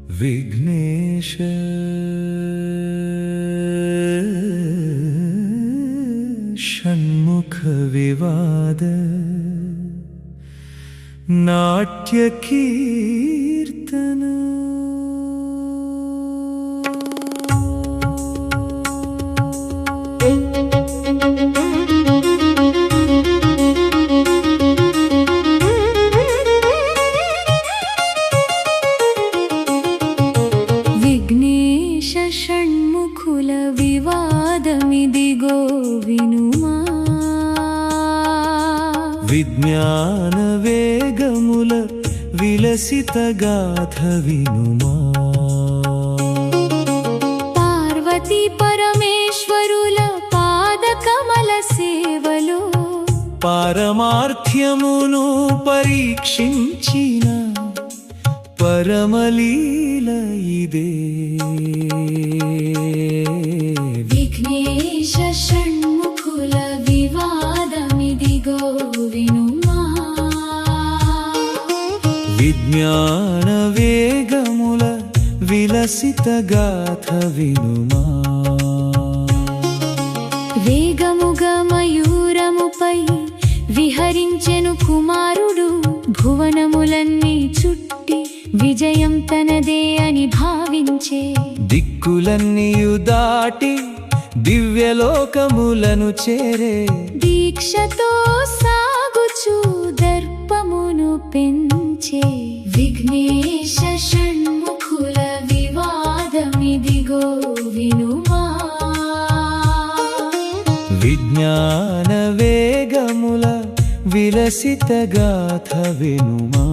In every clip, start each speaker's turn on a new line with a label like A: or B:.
A: विघ्नेश षण्मुख विवाद नाट्य कीर्तन
B: విఘ్నేశ షణ్ముఖుల వివాదమిదిగో వినుమా
A: విజ్ఞాన వేగముల విలసిత గాథ వినుమా
B: పార్వతీ పరమేశ్వరుల పాదకమల సేవలో
A: పారమార్థ్యమును పరీక్షించిన పరమలీల ఇదే
B: విఘ్నేశ షణ్ముఖుల వివాదమిదిగో వినుమా
A: విజ్ఞాన వేగముల విలసిత గాథ వినుమా
B: వేగముగా మయూరముపై విహరించెను కుమారుడు భువనములన్నీ చుట్టి విజయం తనదే అని భావించే
A: దిక్కులన్నీయు దాటి దివ్యలోకములను చేరే
B: దీక్షతో సాగుచు దర్పమును పెంచే విఘ్నేశ షణ్ముఖుల వివాదమిదిగో వినుమా
A: విజ్ఞాన వేగముల విలసిత గాథ వినుమా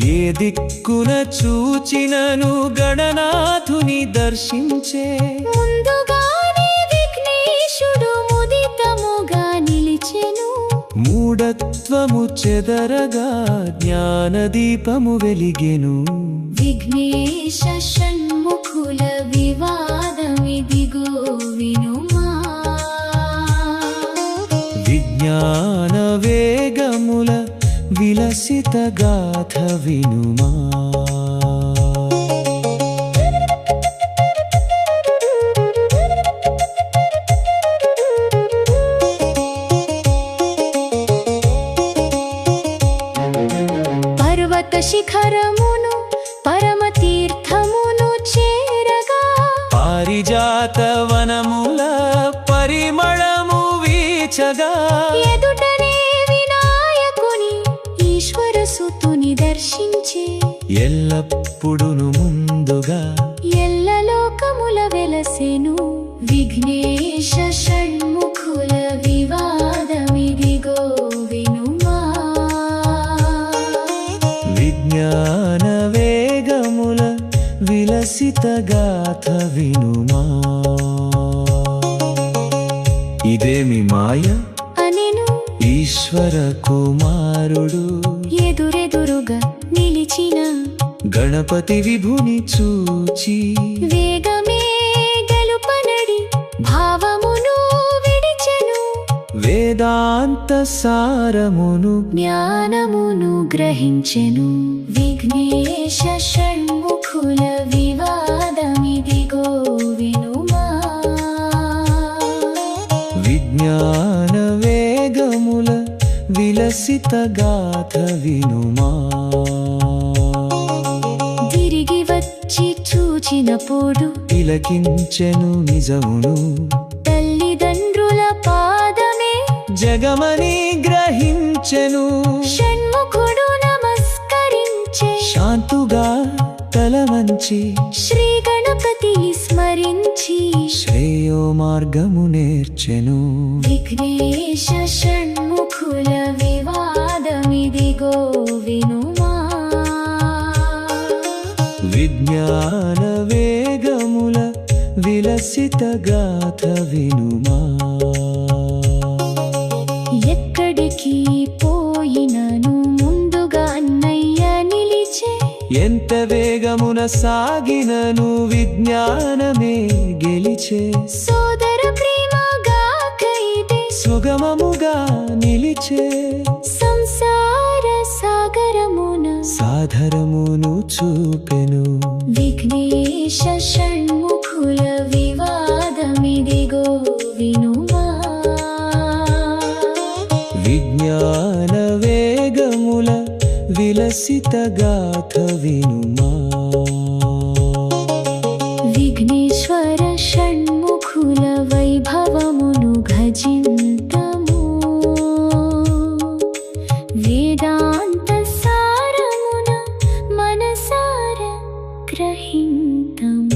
A: ఏ దిక్కున చూచినను గణనాథుని దర్శించే
B: ముందుగానే విఘ్నేశుడు ముదితముగా నిలిచెను
A: మూఢత్వము చెదరగా జ్ఞానదీపము వెలిగెను
B: విఘ్నేశ షణ్ముఖుల వివాదమిదిగో వినుమా
A: విజ్ఞాన వేగముల విలసిత గాథ వినుమా
B: పర్వత శిఖరమును పరమ తీర్థమును చేరగా
A: పారిజాత వనముల పరిమళము వీచగా
B: ఎదుటనే వినాయకుని ఈశ్వర సుతుని దర్శించే
A: ఎల్లప్పుడును ముందుగా
B: ఎల్లలోకముల వెలసెను విఘ్నేశ షణ్ముఖుల వివాదమిదిగో వినుమా
A: విజ్ఞాన వేగముల విలసిత గాథ వినుమా ఇదేమి మాయ
B: అనెను
A: ఈశ్వర కుమారుడు
B: ఎదురెదురుగా నిలిచిన
A: గణపతి విభుని చూచి
B: వేగమే గెలుపనడి భావమును విడిచెను
A: వేదాంత సారమును
B: జ్ఞానమును గ్రహించెను విఘ్నేశ షణ్ముఖుల వివాదమిదిగో వినుమా
A: విజ్ఞాన వేగముల విలసిత గాథ వినుమా
B: తిరిగి వచ్చి చూచినప్పుడు
A: తిలకించెను నిజమును
B: తల్లిదండ్రుల పాదమే
A: జగమని గ్రహించెను
B: షణ్ముఖుడు నమస్కరించే
A: శాంతుగా తల వంచి
B: శ్రీ గణపతి స్మరించి
A: శ్రేయో మార్గము నేర్చెను
B: విఘ్నేశ షణ్ముఖుల వివాదమిదిగో వినుమా
A: విజ్ఞాన విలసిత గాథ వినుమా.
B: ఎక్కడికి పోయినను ముందుగా అన్నయ్య నిలిచే,
A: ఎంత వేగమున సాగినను విజ్ఞానమే గెలిచే.
B: సోదర ప్రేమగా కైదే
A: సుగమముగా నిలిచే.
B: సంసార సాగరమున
A: సాధరమును చూపెను.
B: విఘ్నేశ షణ్ముఖుల వివాదమిదిగో వినుమా.
A: విజ్ఞాన వేగముల విలసిత గాథ వినుమా.
B: విఘ్నేశ్వర షణ్ముఖుల వైభవమును భజింతము. వేదాంత సారమున మనసార గ్రహింతము.